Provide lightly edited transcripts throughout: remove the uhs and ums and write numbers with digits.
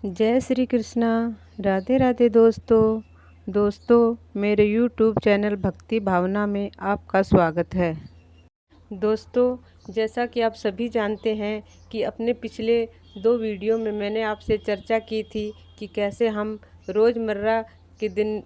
जय श्री कृष्णा। राधे राधे दोस्तों मेरे यूट्यूब चैनल भक्ति भावना में आपका स्वागत है। दोस्तों, जैसा कि आप सभी जानते हैं कि अपने पिछले 2 वीडियो में मैंने आपसे चर्चा की थी कि कैसे हम रोज़मर्रा के दिन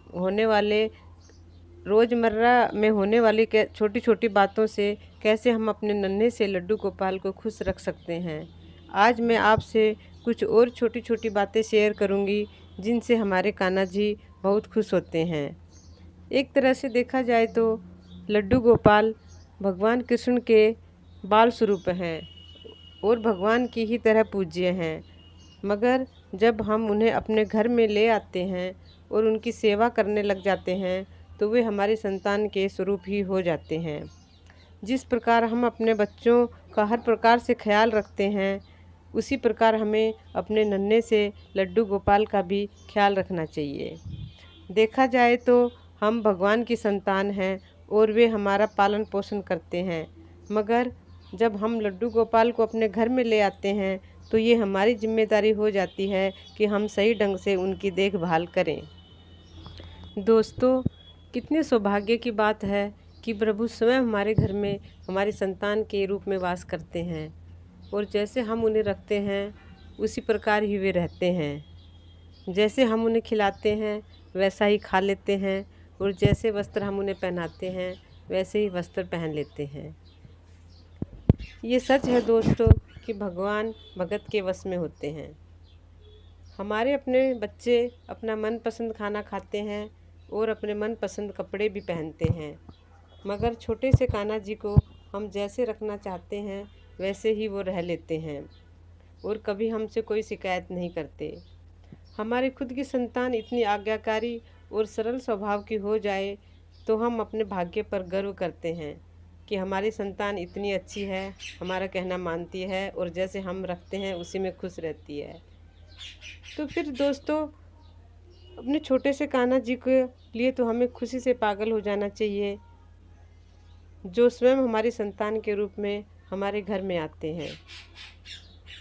रोज़मर्रा में होने वाली छोटी छोटी बातों से कैसे हम अपने नन्हे से लड्डू गोपाल को खुश रख सकते हैं। आज मैं आपसे कुछ और छोटी छोटी बातें शेयर करूंगी जिनसे हमारे कान्हा जी बहुत खुश होते हैं। एक तरह से देखा जाए तो लड्डू गोपाल भगवान कृष्ण के बाल स्वरूप हैं और भगवान की ही तरह पूज्य हैं। मगर जब हम उन्हें अपने घर में ले आते हैं और उनकी सेवा करने लग जाते हैं तो वे हमारी संतान के स्वरूप ही हो जाते हैं। जिस प्रकार हम अपने बच्चों का हर प्रकार से ख्याल रखते हैं, उसी प्रकार हमें अपने नन्हे से लड्डू गोपाल का भी ख्याल रखना चाहिए। देखा जाए तो हम भगवान की संतान हैं और वे हमारा पालन पोषण करते हैं, मगर जब हम लड्डू गोपाल को अपने घर में ले आते हैं तो ये हमारी जिम्मेदारी हो जाती है कि हम सही ढंग से उनकी देखभाल करें। दोस्तों, कितने सौभाग्य की बात है कि प्रभु स्वयं हमारे घर में हमारी संतान के रूप में वास करते हैं और जैसे हम उन्हें रखते हैं उसी प्रकार ही वे रहते हैं। जैसे हम उन्हें खिलाते हैं वैसा ही खा लेते हैं और जैसे वस्त्र हम उन्हें पहनाते हैं वैसे ही वस्त्र पहन लेते हैं। ये सच है दोस्तों कि भगवान भगत के वश में होते हैं। हमारे अपने बच्चे अपना मनपसंद खाना खाते हैं और अपने मनपसंद कपड़े भी पहनते हैं, मगर छोटे से कान्हा जी को हम जैसे रखना चाहते हैं वैसे ही वो रह लेते हैं और कभी हमसे कोई शिकायत नहीं करते। हमारी खुद की संतान इतनी आज्ञाकारी और सरल स्वभाव की हो जाए तो हम अपने भाग्य पर गर्व करते हैं कि हमारी संतान इतनी अच्छी है, हमारा कहना मानती है और जैसे हम रखते हैं उसी में खुश रहती है। तो फिर दोस्तों, अपने छोटे से कान्हा जी के लिए तो हमें खुशी से पागल हो जाना चाहिए, जो स्वयं हमारी संतान के रूप में हमारे घर में आते हैं।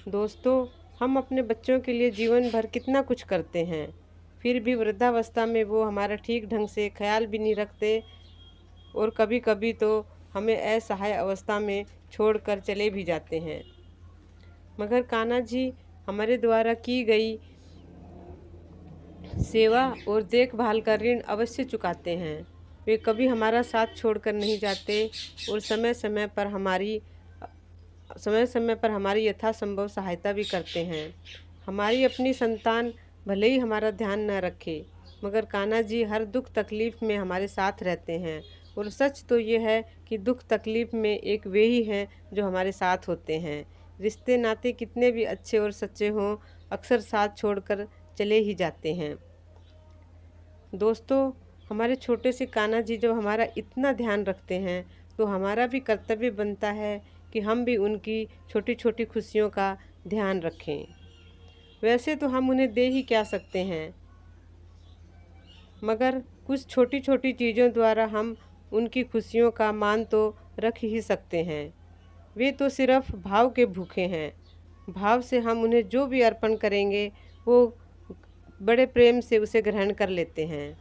दोस्तों, हम अपने बच्चों के लिए जीवन भर कितना कुछ करते हैं, फिर भी वृद्धावस्था में वो हमारा ठीक ढंग से ख्याल भी नहीं रखते और कभी कभी तो हमें असहाय अवस्था में छोड़कर चले भी जाते हैं। मगर कान्हा जी हमारे द्वारा की गई सेवा और देखभाल का ऋण अवश्य चुकाते हैं। वे कभी हमारा साथ छोड़कर नहीं जाते और समय समय पर हमारी यथासंभव सहायता भी करते हैं। हमारी अपनी संतान भले ही हमारा ध्यान न रखे, मगर कान्हा जी हर दुख तकलीफ़ में हमारे साथ रहते हैं और सच तो ये है कि दुख तकलीफ़ में एक वे ही हैं जो हमारे साथ होते हैं। रिश्ते नाते कितने भी अच्छे और सच्चे हों, अक्सर साथ छोड़कर चले ही जाते हैं। दोस्तों, हमारे छोटे से कान्हा जी जब हमारा इतना ध्यान रखते हैं तो हमारा भी कर्तव्य बनता है कि हम भी उनकी छोटी छोटी खुशियों का ध्यान रखें। वैसे तो हम उन्हें दे ही क्या सकते हैं, मगर कुछ छोटी छोटी चीज़ों द्वारा हम उनकी खुशियों का मान तो रख ही सकते हैं। वे तो सिर्फ भाव के भूखे हैं। भाव से हम उन्हें जो भी अर्पण करेंगे वो बड़े प्रेम से उसे ग्रहण कर लेते हैं।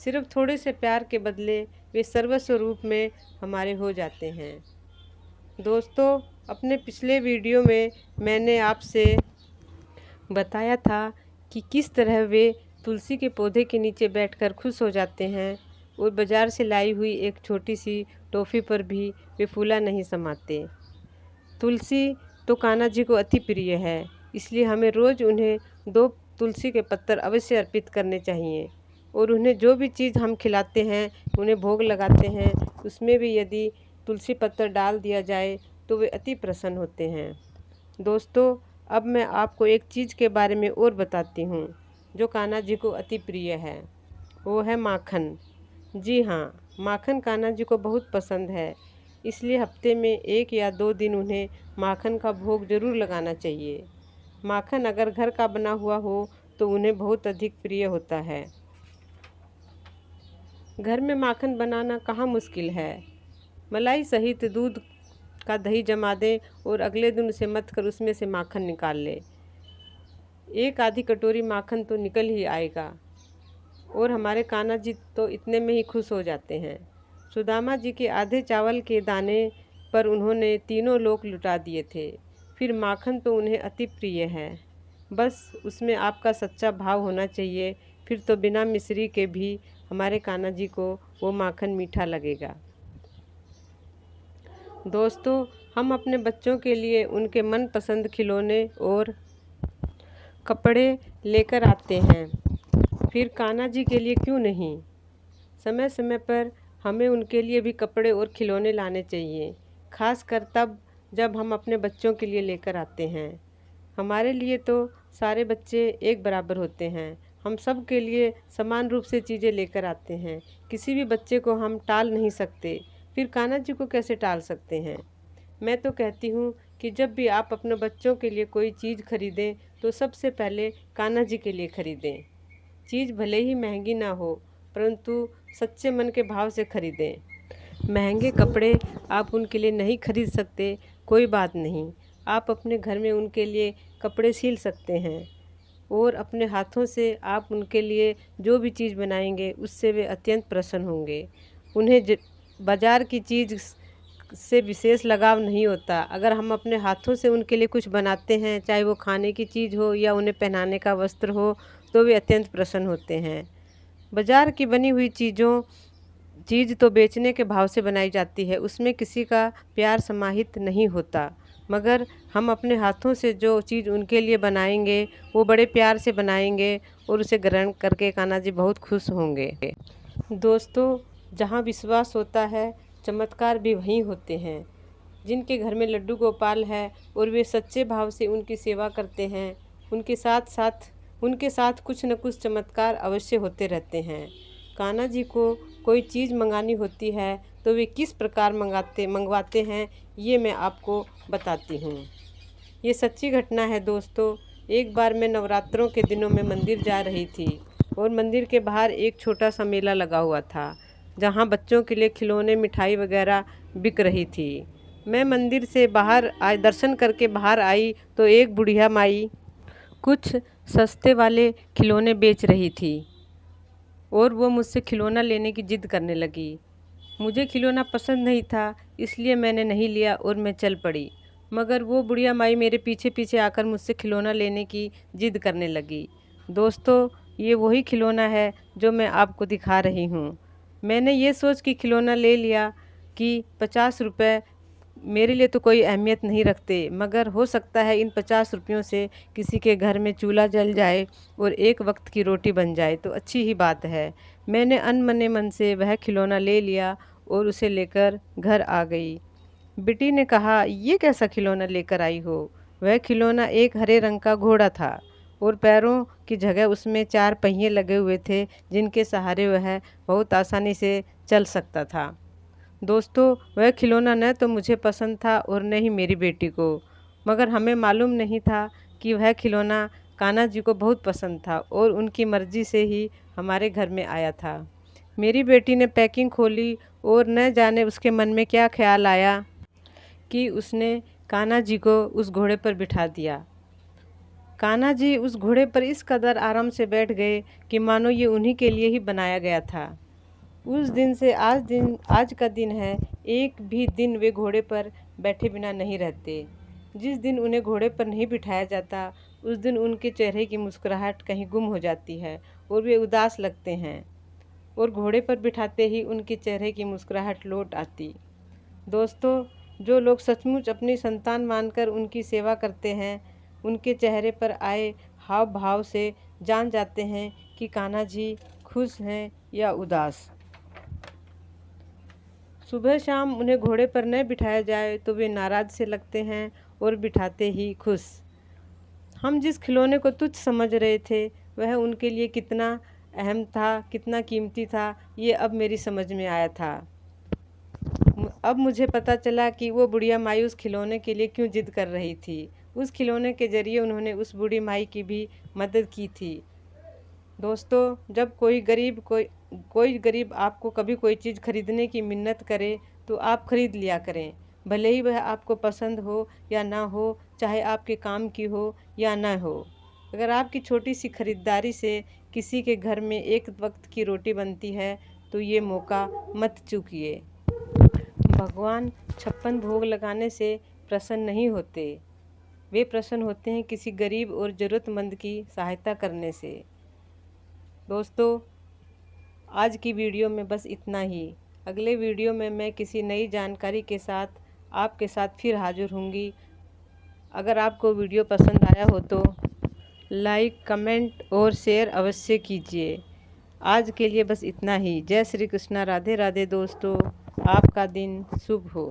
सिर्फ थोड़े से प्यार के बदले वे सर्वस्व रूप में हमारे हो जाते हैं। दोस्तों, अपने पिछले वीडियो में मैंने आपसे बताया था कि किस तरह वे तुलसी के पौधे के नीचे बैठकर खुश हो जाते हैं और बाज़ार से लाई हुई एक छोटी सी टॉफ़ी पर भी वे फूला नहीं समाते। तुलसी तो कान्हा जी को अति प्रिय है, इसलिए हमें रोज़ उन्हें 2 तुलसी के पत्तर अवश्य अर्पित करने चाहिए और उन्हें जो भी चीज़ हम खिलाते हैं, उन्हें भोग लगाते हैं, उसमें भी यदि तुलसी पत्तर डाल दिया जाए तो वे अति प्रसन्न होते हैं। दोस्तों, अब मैं आपको एक चीज़ के बारे में और बताती हूँ जो कान्हा जी को अति प्रिय है, वो है माखन। जी हाँ, माखन कान्हा जी को बहुत पसंद है, इसलिए हफ्ते में 1 या 2 दिन उन्हें माखन का भोग जरूर लगाना चाहिए। माखन अगर घर का बना हुआ हो तो उन्हें बहुत अधिक प्रिय होता है। घर में माखन बनाना कहाँ मुश्किल है। मलाई सहित दूध का दही जमा दें और अगले दिन उसे मथ कर उसमें से माखन निकाल लें। एक आधी कटोरी माखन तो निकल ही आएगा। और हमारे कान्हा जी तो इतने में ही खुश हो जाते हैं। सुदामा जी के आधे चावल के दाने पर उन्होंने तीनों लोग लुटा दिए थे। फिर माखन तो उन्हें अति प्रिय है, बस उसमें आपका सच्चा भाव होना चाहिए, फिर तो बिना मिश्री के भी हमारे कान्हा जी को वो माखन मीठा लगेगा। दोस्तों, हम अपने बच्चों के लिए उनके मनपसंद खिलौने और कपड़े लेकर आते हैं, फिर कान्हा जी के लिए क्यों नहीं। समय समय पर हमें उनके लिए भी कपड़े और खिलौने लाने चाहिए, खासकर तब जब हम अपने बच्चों के लिए लेकर आते हैं। हमारे लिए तो सारे बच्चे एक बराबर होते हैं, हम सब के लिए समान रूप से चीज़ें लेकर आते हैं। किसी भी बच्चे को हम टाल नहीं सकते, फिर कान्हा जी को कैसे टाल सकते हैं। मैं तो कहती हूँ कि जब भी आप अपने बच्चों के लिए कोई चीज़ खरीदें तो सबसे पहले कान्हा जी के लिए खरीदें। चीज़ भले ही महंगी ना हो, परंतु सच्चे मन के भाव से खरीदें। महंगे कपड़े आप उनके लिए नहीं खरीद सकते, कोई बात नहीं, आप अपने घर में उनके लिए कपड़े सिल सकते हैं और अपने हाथों से आप उनके लिए जो भी चीज़ बनाएंगे उससे वे अत्यंत प्रसन्न होंगे। उन्हें बाज़ार की चीज़ से विशेष लगाव नहीं होता। अगर हम अपने हाथों से उनके लिए कुछ बनाते हैं, चाहे वो खाने की चीज़ हो या उन्हें पहनाने का वस्त्र हो, तो वे अत्यंत प्रसन्न होते हैं। बाज़ार की बनी हुई चीज़ तो बेचने के भाव से बनाई जाती है, उसमें किसी का प्यार समाहित नहीं होता। मगर हम अपने हाथों से जो चीज़ उनके लिए बनाएंगे वो बड़े प्यार से बनाएंगे और उसे ग्रहण करके कान्हा जी बहुत खुश होंगे। दोस्तों, जहाँ विश्वास होता है चमत्कार भी वहीं होते हैं। जिनके घर में लड्डू गोपाल है और वे सच्चे भाव से उनकी सेवा करते हैं, उनके साथ कुछ न कुछ चमत्कार अवश्य होते रहते हैं। कान्हा जी को कोई चीज़ मंगानी होती है तो वे किस प्रकार मंगवाते हैं, ये मैं आपको बताती हूँ। ये सच्ची घटना है दोस्तों। एक बार मैं नवरात्रों के दिनों में मंदिर जा रही थी और मंदिर के बाहर एक छोटा सा मेला लगा हुआ था, जहाँ बच्चों के लिए खिलौने, मिठाई वगैरह बिक रही थी। मैं मंदिर से बाहर दर्शन करके बाहर आई तो एक बुढ़िया माई कुछ सस्ते वाले खिलौने बेच रही थी और वो मुझसे खिलौना लेने की जिद करने लगी। मुझे खिलौना पसंद नहीं था, इसलिए मैंने नहीं लिया और मैं चल पड़ी। मगर वो बुढ़िया माई मेरे पीछे पीछे आकर मुझसे खिलौना लेने की जिद करने लगी। दोस्तों, ये वही खिलौना है जो मैं आपको दिखा रही हूँ। मैंने ये सोच के खिलौना ले लिया कि 50 रुपये मेरे लिए तो कोई अहमियत नहीं रखते, मगर हो सकता है इन 50 रुपयों से किसी के घर में चूल्हा जल जाए और एक वक्त की रोटी बन जाए तो अच्छी ही बात है। मैंने अनमने मन से वह खिलौना ले लिया और उसे लेकर घर आ गई। बेटी ने कहा, ये कैसा खिलौना लेकर आई हो? वह खिलौना एक हरे रंग का घोड़ा था और पैरों की जगह उसमें 4 पहिए लगे हुए थे, जिनके सहारे वह बहुत आसानी से चल सकता था। दोस्तों, वह खिलौना न तो मुझे पसंद था और न ही मेरी बेटी को, मगर हमें मालूम नहीं था कि वह खिलौना कान्हा जी को बहुत पसंद था और उनकी मर्ज़ी से ही हमारे घर में आया था। मेरी बेटी ने पैकिंग खोली और न जाने उसके मन में क्या ख्याल आया कि उसने कान्हा जी को उस घोड़े पर बिठा दिया। कान्हा जी उस घोड़े पर इस कदर आराम से बैठ गए कि मानो ये उन्हीं के लिए ही बनाया गया था। उस दिन से आज का दिन है, एक भी दिन वे घोड़े पर बैठे बिना नहीं रहते। जिस दिन उन्हें घोड़े पर नहीं बिठाया जाता, उस दिन उनके चेहरे की मुस्कुराहट कहीं गुम हो जाती है और वे उदास लगते हैं, और घोड़े पर बिठाते ही उनके चेहरे की मुस्कुराहट लौट आती। दोस्तों, जो लोग सचमुच अपनी संतान मानकर उनकी सेवा करते हैं, उनके चेहरे पर आए हाव भाव से जान जाते हैं कि कान्हा जी खुश हैं या उदास। सुबह शाम उन्हें घोड़े पर न बिठाया जाए तो वे नाराज़ से लगते हैं और बिठाते ही खुश। हम जिस खिलौने को तुच्छ समझ रहे थे वह उनके लिए कितना अहम था, कितना कीमती था, ये अब मेरी समझ में आया था। अब मुझे पता चला कि वो बुढ़िया माई उस खिलौने के लिए क्यों जिद कर रही थी। उस खिलौने के ज़रिए उन्होंने उस बूढ़ी माई की भी मदद की थी। दोस्तों, जब कोई गरीब आपको कभी कोई चीज़ खरीदने की मिन्नत करे तो आप खरीद लिया करें, भले ही वह आपको पसंद हो या ना हो, चाहे आपके काम की हो या ना हो। अगर आपकी छोटी सी खरीदारी से किसी के घर में एक वक्त की रोटी बनती है तो ये मौका मत चूकिए। भगवान 56 भोग लगाने से प्रसन्न नहीं होते, वे प्रसन्न होते हैं किसी गरीब और ज़रूरतमंद की सहायता करने से। दोस्तों, आज की वीडियो में बस इतना ही। अगले वीडियो में मैं किसी नई जानकारी के साथ आपके साथ फिर हाजिर होंगी। अगर आपको वीडियो पसंद आया हो तो लाइक, कमेंट और शेयर अवश्य कीजिए। आज के लिए बस इतना ही। जय श्री कृष्णा, राधे राधे दोस्तों, आपका दिन शुभ हो।